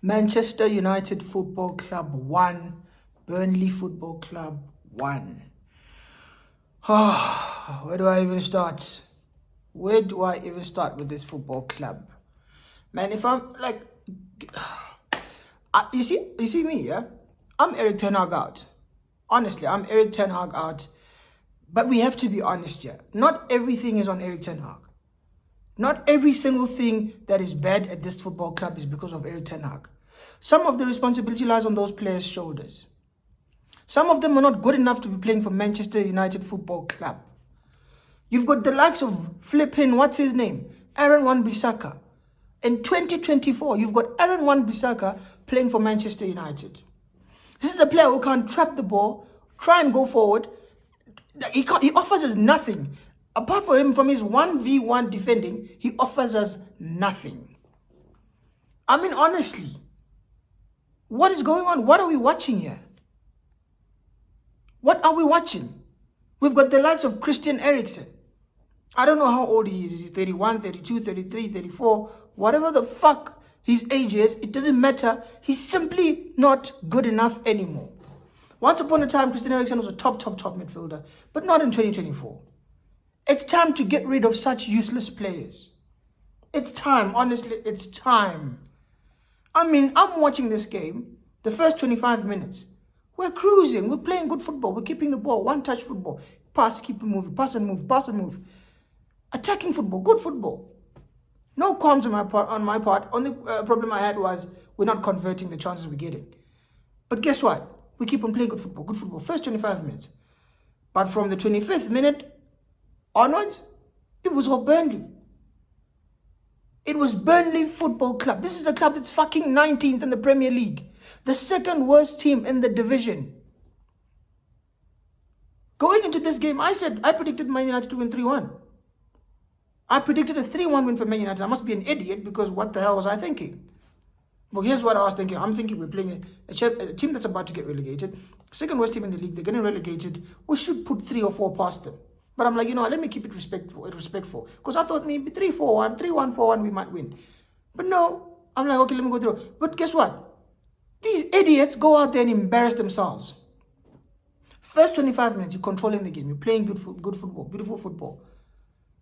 Manchester United Football Club 1, Burnley Football Club 1. Where do I even start? Where do I even start with this football club? Man, if I'm like, you see me, yeah? I'm Eric Ten Hag out. Honestly, I'm Eric Ten Hag out. But we have to be honest here. Not everything is on Eric Ten Hag. Not every single thing that is bad at this football club is because of Eric Ten Hag. Some of the responsibility lies on those players' shoulders. Some of them are not good enough to be playing for Manchester United Football Club. You've got the likes of flipping, what's his name? Aaron Wan-Bissaka. In 2024, you've got Aaron Wan-Bissaka playing for Manchester United. This is a player who can't trap the ball, try and go forward. He offers us nothing. Apart from his 1v1 defending, he offers us nothing. I mean, honestly, what is going on? What are we watching here? What are we watching? We've got the likes of Christian Eriksen. I don't know how old he is. Is he 31, 32, 33, 34? Whatever the fuck his age is, it doesn't matter. He's simply not good enough anymore. Once upon a time, Christian Eriksen was a top midfielder, but not in 2024. It's time to get rid of such useless players. It's time, honestly, it's time. I mean, I'm watching this game, the first 25 minutes. We're cruising, we're playing good football, we're keeping the ball, one-touch football. Pass, keep it moving, pass and move, pass and move. Attacking football, good football. No qualms on my part. Only problem I had was we're not converting the chances we're getting. But guess what? We keep on playing good football, first 25 minutes. But from the 25th minute onwards, it was all Burnley. It was Burnley Football Club. This is a club that's fucking 19th in the Premier League. The second worst team in the division. Going into this game, I predicted Man United to win 3-1. I predicted a 3-1 win for Man United. I must be an idiot because what the hell was I thinking? Well, here's what I was thinking. I'm thinking we're playing a team that's about to get relegated. Second worst team in the league. They're getting relegated. We should put 3 or 4 past them. But I'm like, let me keep it respectful. Because I thought maybe 3-4-1, 3-1-4-1, we might win. But no, I'm like, okay, let me go through. But guess what? These idiots go out there and embarrass themselves. First 25 minutes, you're controlling the game. You're playing good football, beautiful football.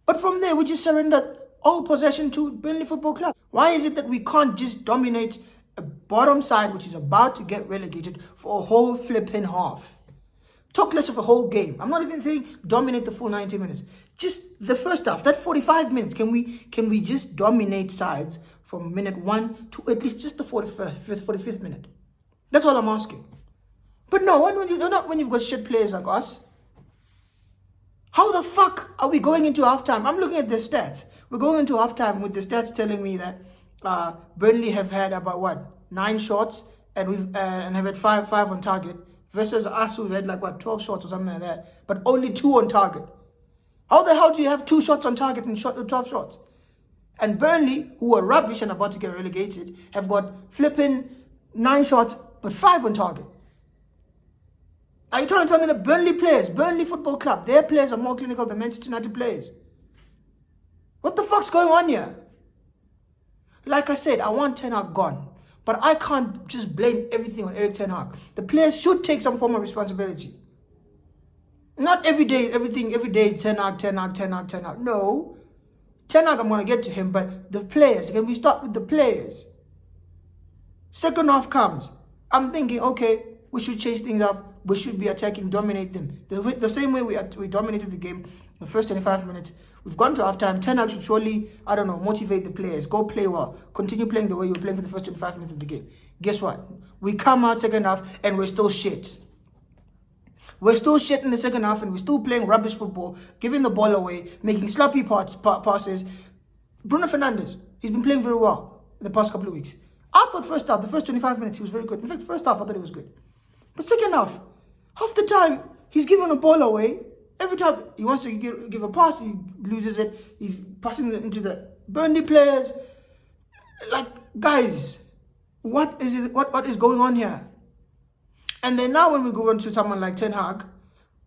But from there, we just surrendered all possession to Burnley Football Club. Why is it that we can't just dominate a bottom side which is about to get relegated for a whole flipping half? Talk less of a whole game. I'm not even saying dominate the full 90 minutes. Just the first half, that 45 minutes. Can we just dominate sides from minute 1 to at least just the 45th minute? That's all I'm asking. But no, not when you've got shit players like us. How the fuck are we going into halftime? I'm looking at the stats. We're going into halftime with the stats telling me that Burnley have had about 9 shots and have had five on target. Versus us who've had 12 shots or something like that, but only 2 on target. How the hell do you have 2 shots on target and 12 shots? And Burnley, who are rubbish and about to get relegated, have got flipping 9 shots, but 5 on target. Are you trying to tell me that Burnley Football Club, their players are more clinical than Manchester United players? What the fuck's going on here? Like I said, I want Ten Hag gone. But I can't just blame everything on Eric Ten Hag. The players should take some form of responsibility. Not every day, every day, Ten Hag. No. Ten Hag, I'm going to get to him, but the players, can we start with the players? Second half comes. I'm thinking, okay, we should change things up. We should be attacking, dominate them. The same way we dominated the game the first 25 minutes. We've gone to halftime. Ten Hag should surely, motivate the players. Go play well. Continue playing the way you were playing for the first 25 minutes of the game. Guess what? We come out second half and we're still shit. We're still shit in the second half and we're still playing rubbish football, giving the ball away, making sloppy passes. Bruno Fernandes, he's been playing very well in the past couple of weeks. I thought first half, the first 25 minutes, he was very good. In fact, first half, I thought he was good. But second half the time, he's giving the ball away. Every time he wants to give a pass, he loses it. He's passing it into the Burnley players. Guys, what is it? What is going on here? And then now when we go on to someone like Ten Hag,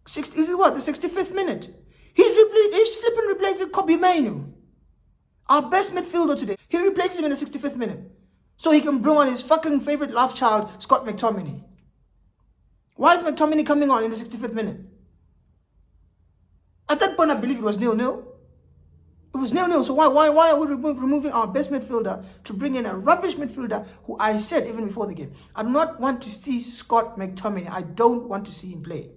the 65th minute? He's flipping replacing Kobe Mainu, our best midfielder today. He replaces him in the 65th minute. So he can bring on his fucking favorite love child, Scott McTominay. Why is McTominay coming on in the 65th minute? At that point, I believe it was 0-0. It was 0-0. So why are we removing our best midfielder to bring in a rubbish midfielder who I said even before the game, I do not want to see Scott McTominay. I don't want to see him play.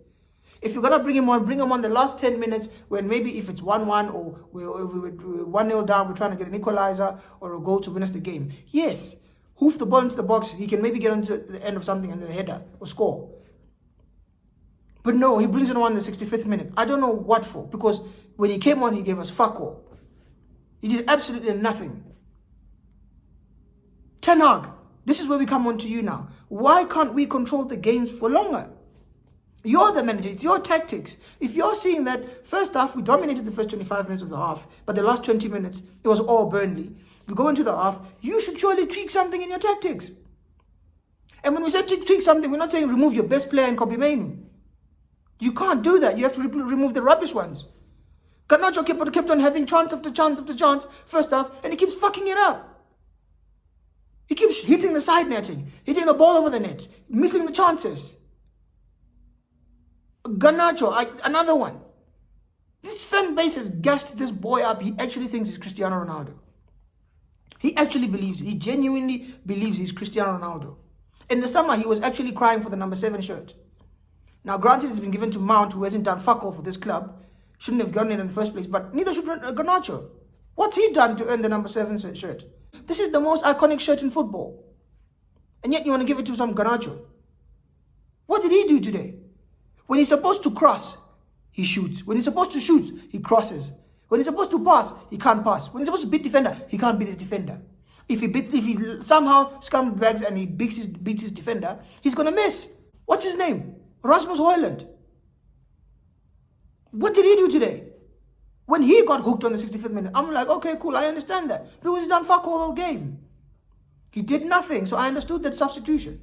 If you're going to bring him on the last 10 minutes when maybe if it's 1-1 or we're 1-0 down, we're trying to get an equalizer or a goal to win us the game. Yes, hoof the ball into the box. He can maybe get onto the end of something and a header or score. But no, he brings it on the 65th minute. I don't know what for, because when he came on, he gave us fuck all. He did absolutely nothing. Ten Hag, this is where we come on to you now. Why can't we control the games for longer? You're the manager. It's your tactics. If you're seeing that first half, we dominated the first 25 minutes of the half, but the last 20 minutes, it was all Burnley. We go into the half, you should surely tweak something in your tactics. And when we say tweak something, we're not saying remove your best player and copy Mainu. You can't do that. You have to remove the rubbish ones. Garnacho kept on having chance after chance after chance first half, and he keeps fucking it up. He keeps hitting the side netting, hitting the ball over the net, missing the chances. Garnacho, another one. This fan base has gassed this boy up. He actually thinks he's Cristiano Ronaldo. He actually believes, he genuinely believes he's Cristiano Ronaldo. In the summer, he was actually crying for the number 7 shirt. Now, granted, it's been given to Mount, who hasn't done fuck all for this club. Shouldn't have gotten it in the first place, but neither should Garnacho. What's he done to earn the number 7 shirt? This is the most iconic shirt in football. And yet you want to give it to some Garnacho. What did he do today? When he's supposed to cross, he shoots. When he's supposed to shoot, he crosses. When he's supposed to pass, he can't pass. When he's supposed to beat defender, he can't beat his defender. If he somehow scumbags and he beats his defender, he's going to miss. What's his name? Rasmus Højlund. What did he do today? When he got hooked on the 65th minute, I'm like, okay, cool, I understand that. Because he's done fuck all game. He did nothing, so I understood that substitution.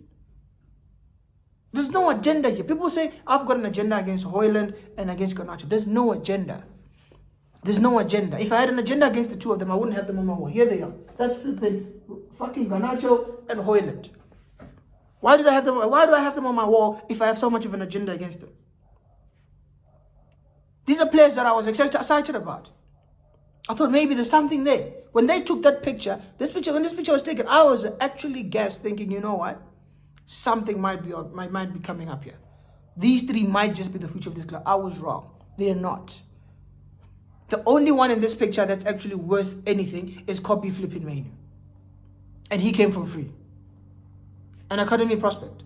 There's no agenda here. People say, I've got an agenda against Højlund and against Garnacho. There's no agenda. There's no agenda. If I had an agenda against the two of them, I wouldn't have them on my wall. Here they are. That's flipping fucking Garnacho and Højlund. Why do I have them on my wall if I have so much of an agenda against them? These are players that I was excited about. I thought maybe there's something there. When they took that picture, when this picture was taken, I was actually gassed thinking, you know what? Something might be coming up here. These three might just be the future of this club. I was wrong. They are not. The only one in this picture that's actually worth anything is Copy Flipping Mainu. And he came from free. An academy prospect.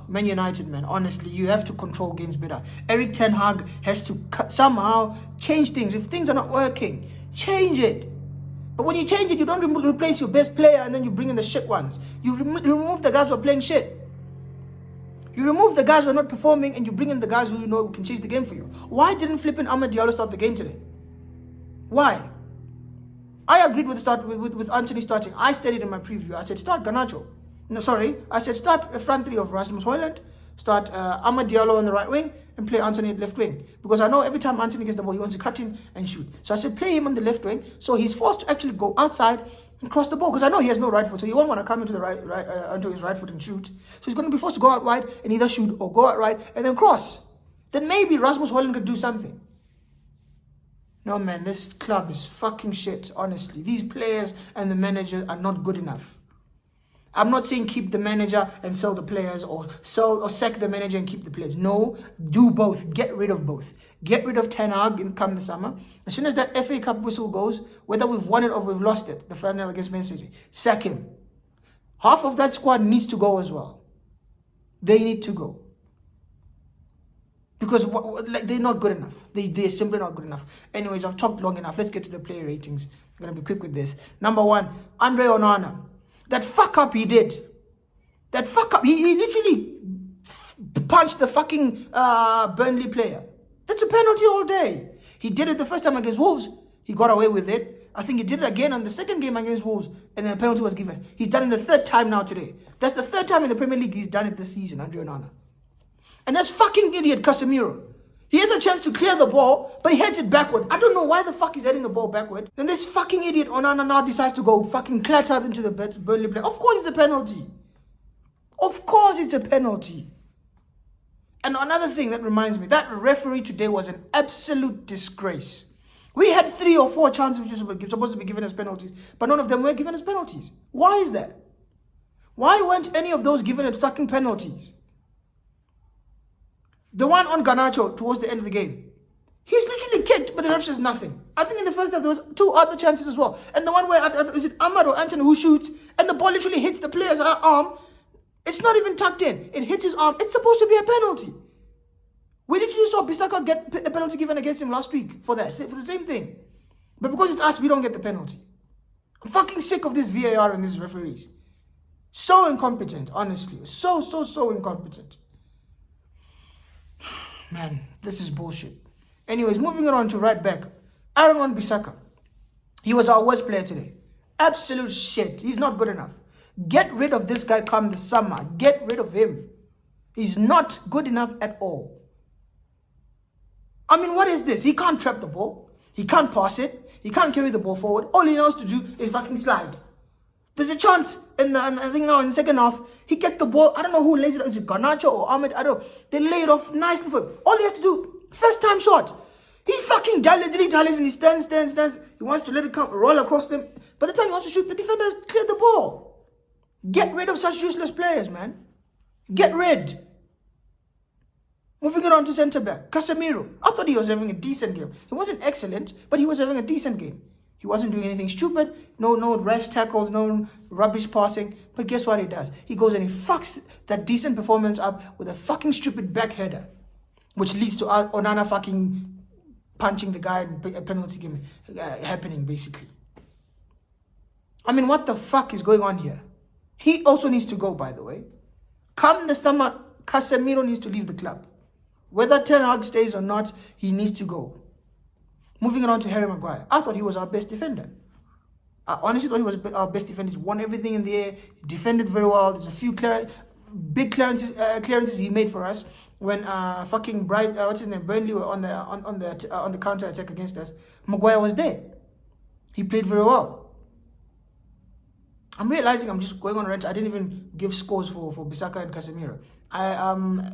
Man United, man. Honestly, you have to control games better. Erik ten Hag has to somehow change things. If things are not working, change it. But when you change it, you don't replace your best player and then you bring in the shit ones. You remove the guys who are playing shit. You remove the guys who are not performing and you bring in the guys who you know can change the game for you. Why didn't flipping Amad Diallo start the game today? Why? I agreed with Anthony starting. I stated in my preview, I said start Garnacho. No, sorry. I said start a front three of Rasmus Højlund, start Amad Diallo on the right wing and play Anthony at left wing. Because I know every time Anthony gets the ball, he wants to cut in and shoot. So I said play him on the left wing. So he's forced to actually go outside and cross the ball. Because I know he has no right foot. So he won't want to come into the onto his right foot and shoot. So he's going to be forced to go out wide and either shoot or go out right and then cross. Then maybe Rasmus Højlund could do something. No, man, this club is fucking shit, honestly. These players and the manager are not good enough. I'm not saying keep the manager and sell the players or sack the manager and keep the players. No, do both. Get rid of both. Get rid of Ten Hag and come the summer. As soon as that FA Cup whistle goes, whether we've won it or we've lost it, the final against Man City, sack him. Half of that squad needs to go as well. They need to go. Because they're not good enough. They're simply not good enough. Anyways, I've talked long enough. Let's get to the player ratings. I'm going to be quick with this. Number 1, Andre Onana. That fuck up he did. That fuck up. He literally punched the fucking Burnley player. That's a penalty all day. He did it the first time against Wolves. He got away with it. I think he did it again on the second game against Wolves. And then a penalty was given. He's done it the third time now today. That's the third time in the Premier League he's done it this season, Andre Onana. And that's fucking idiot Casemiro. He has a chance to clear the ball, but he heads it backward. I don't know why the fuck he's heading the ball backward. Then this fucking idiot Onana now decides to go fucking clatter into the Burnley player. Of course it's a penalty. Of course it's a penalty. And another thing that reminds me, that referee today was an absolute disgrace. We had 3 or 4 chances which were supposed to be given as penalties, but none of them were given as penalties. Why is that? Why weren't any of those given as fucking penalties? The one on Garnacho towards the end of the game, he's literally kicked, but the ref says nothing. I think in the first half there was 2 other chances as well. And the one where, is it Ahmad or Anthony who shoots, and the ball literally hits the player's arm. It's not even tucked in. It hits his arm. It's supposed to be a penalty. We literally saw Bissaka get a penalty given against him last week for that, for the same thing. But because it's us, we don't get the penalty. I'm fucking sick of this VAR and these referees. So incompetent, honestly. So incompetent. Man, this is bullshit. Anyways, moving on to right back. Aaron Wan-Bissaka. He was our worst player today. Absolute shit. He's not good enough. Get rid of this guy come the summer. Get rid of him. He's not good enough at all. I mean, what is this? He can't trap the ball. He can't pass it. He can't carry the ball forward. All he knows to do is fucking slide. There's a chance I think now in the second half, he gets the ball. I don't know who lays it. Is it Garnacho or Ahmed? I don't know. They lay it off nicely for him. All he has to do, first time shot. He fucking dallies and he stands. He wants to let it come, roll across them. By the time he wants to shoot, the defender has cleared the ball. Get rid of such useless players, man. Get rid. Moving it on to centre back, Casemiro. I thought he was having a decent game. He wasn't excellent, but he was having a decent game. He wasn't doing anything stupid. No rash tackles, no rubbish passing. But guess what he does? He goes and he fucks that decent performance up with a fucking stupid back header, which leads to Onana fucking punching the guy and a penalty game happening, basically. I mean, what the fuck is going on here? He also needs to go, by the way. Come the summer, Casemiro needs to leave the club. Whether Ten Hag stays or not, he needs to go. Moving on to Harry Maguire. I thought he was our best defender. I honestly thought he was our best defender. He won everything in the air. Defended very well. There's a few big clearances he made for us when Burnley were on the counter attack against us. Maguire was there. He played very well. I'm realizing I'm just going on a rant. I didn't even give scores for Bissaka and Casemiro.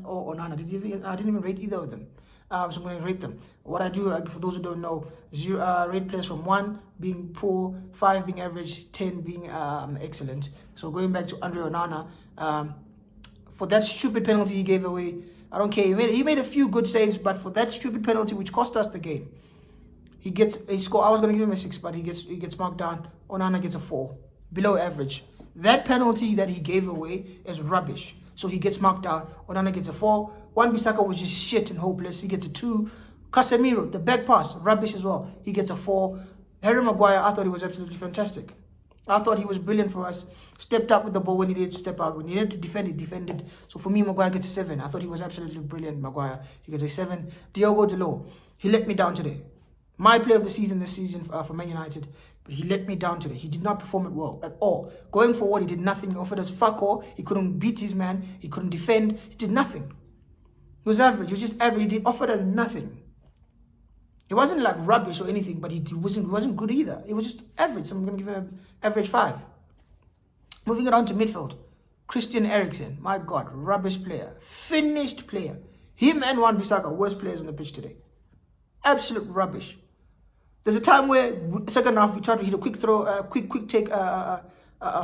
Or Onana. I didn't even rate either of them. So I'm going to rate them. What I do, for those who don't know, rate players from 1 being poor, 5 being average, 10 being excellent. So going back to Andre Onana, for that stupid penalty he gave away, I don't care. He made a few good saves, but for that stupid penalty which cost us the game, he gets a score. I was going to give him a 6, but he gets marked down. Onana gets a 4, below average. That penalty that he gave away is rubbish. So he gets marked down. Onana gets a 4. Wan-Bissaka was just shit and hopeless. He gets a 2. Casemiro, the back pass, rubbish as well. He gets a 4. Harry Maguire, I thought he was absolutely fantastic. I thought he was brilliant for us. Stepped up with the ball when he needed to step out. When he needed to defend, he defended. So for me, Maguire gets a 7. I thought he was absolutely brilliant, Maguire. He gets a 7. Diogo Dalot, he let me down today. My player of the season this season for Man United. But he let me down today. He did not perform it well at all. Going forward, he did nothing. He offered us fuck all. He couldn't beat his man. He couldn't defend. He did nothing. He was average. He was just average. He offered us nothing. It wasn't like rubbish or anything, but he wasn't good either. It was just average. So I'm going to give him an average 5. Moving it on to midfield. Christian Eriksen. My God, rubbish player. Finished player. Him and Wan-Bissaka, worst players on the pitch today. Absolute rubbish. There's a time where, second half, we tried to hit a quick throw, quick take, a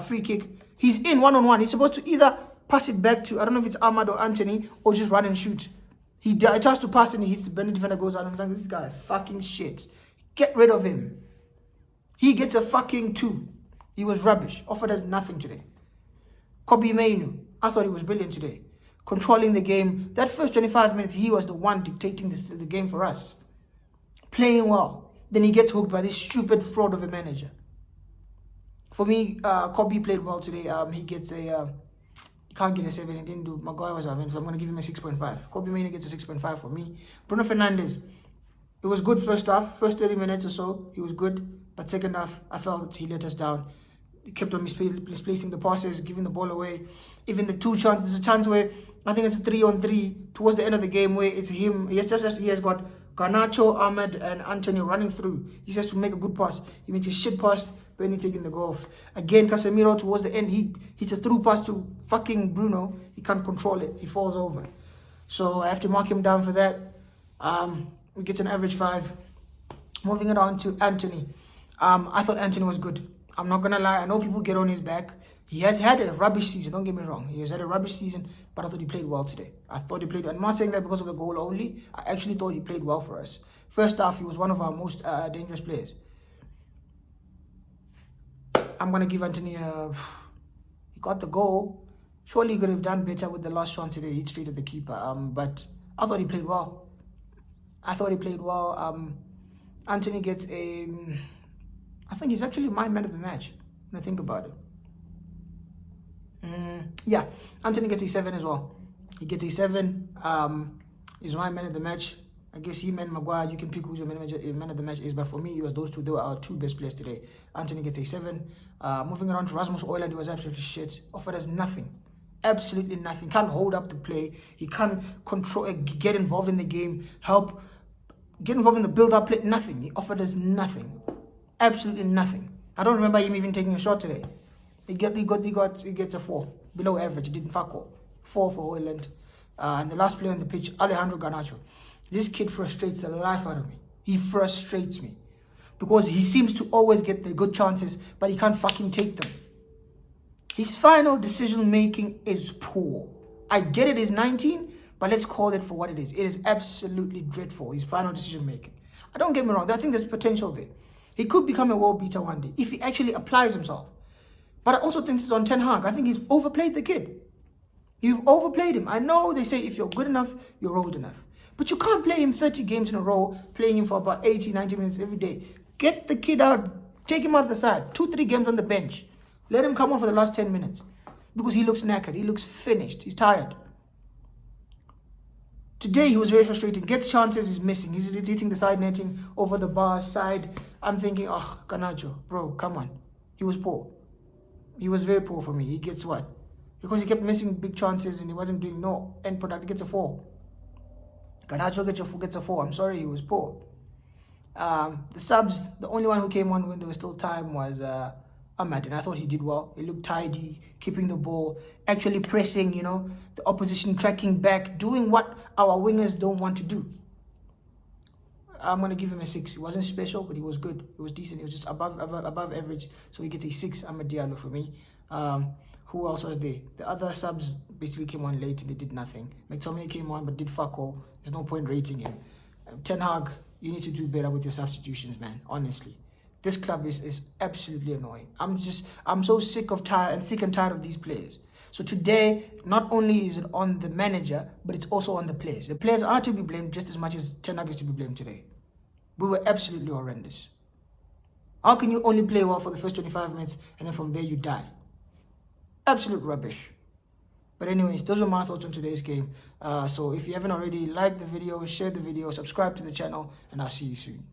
free kick. He's in one-on-one. He's supposed to either pass it back to, I don't know if it's Ahmad or Anthony, or just run and shoot. He tries to pass and he hits the Burnley defender, goes out. I'm like, this guy is fucking shit. Get rid of him. He gets a fucking 2. He was rubbish. Offered us nothing today. Kobbie Mainoo. I thought he was brilliant today. Controlling the game. That first 25 minutes, he was the one dictating the game for us. Playing well. Then he gets hooked by this stupid fraud of a manager. For me, Kobbie played well today. He gets a... He can't get a 7. He didn't do... Maguire was out, so I'm going to give him a 6.5. Kobbie Mainoo gets a 6.5 for me. Bruno Fernandes. It was good first half. First 30 minutes or so, he was good. But second half, I felt he let us down. He kept on misplacing the passes, giving the ball away. Even the 2 chances. There's a chance where I think it's a 3-on-3 towards the end of the game where it's him. He has got Garnacho, Ahmed, and Anthony running through. He has to make a good pass. He makes a shit pass. Burnley taking the goal off. Again, Casemiro towards the end. He hits a through pass to fucking Bruno. He can't control it. He falls over. So I have to mark him down for that. He gets an average 5. Moving it on to Anthony. I thought Anthony was good. I'm not going to lie. I know people get on his back. He has had a rubbish season. Don't get me wrong. He has had a rubbish season, but I thought he played well today. I'm not saying that because of the goal only. I actually thought he played well for us. First half, he was one of our most dangerous players. I'm going to give Anthony he got the goal. Surely he could have done better with the last shot today. He hit straight at the keeper. But I thought he played well. Anthony gets I think he's actually my man of the match when I think about it. Yeah, Anthony gets a 7 as well. He gets a 7. He's my man of the match. I guess him and Maguire, you can pick who's your man of the match is, but for me, it was those two. They were our 2 best players today. Anthony gets a 7. Moving around to Rasmus Højlund, he was absolutely shit. Offered us nothing. Absolutely nothing. Can't hold up the play. He can't control, get involved in the game, get involved in the build-up play. Nothing. He offered us nothing. Absolutely nothing. I don't remember him even taking a shot today. He gets a 4. Below average. He didn't fuck all. 4 for Højlund. And the last player on the pitch, Alejandro Garnacho. This kid frustrates the life out of me. He frustrates me. Because he seems to always get the good chances, but he can't fucking take them. His final decision making is poor. I get it, he's 19, but let's call it for what it is. It is absolutely dreadful, his final decision making. I don't get me wrong, I think there's potential there. He could become a world beater one day if he actually applies himself. But I also think this is on Ten Hag. I think he's overplayed the kid. You've overplayed him. I know they say if you're good enough, you're old enough. But you can't play him 30 games in a row, playing him for about 80, 90 minutes every day. Get the kid out, take him out the side, 2-3 games on the bench. Let him come on for the last 10 minutes. Because he looks knackered, he looks finished, he's tired. Today he was very frustrating. Gets chances, he's missing. He's hitting the side netting over the bar side. I'm thinking, oh, Garnacho, bro, come on. He was poor. He was very poor for me. He gets what? Because he kept missing big chances and he wasn't doing no end product. He gets a 4. Garnacho gets a 4. I'm sorry, he was poor. The subs, the only one who came on when there was still time was Ahmed, and I thought he did well. He looked tidy, keeping the ball, actually pressing, the opposition, tracking back, doing what our wingers don't want to do. I'm going to give him a 6. He wasn't special, but he was good. He was decent. He was just above average, so he gets a 6. Ahmed Diallo for me. Who else was there? The other subs basically came on late and they did nothing. McTominay came on but did fuck all. There's no point rating him. Ten Hag, you need to do better with your substitutions, man. Honestly, this club is absolutely annoying. I'm so sick and tired of these players. So today, not only is it on the manager, but it's also on the players. The players are to be blamed just as much as Ten Hag is to be blamed today. We were absolutely horrendous. How can you only play well for the first 25 minutes and then from there you die? Absolute rubbish. But anyways, those were my thoughts on today's game. So if you haven't already, like the video, share the video, subscribe to the channel, and I'll see you soon.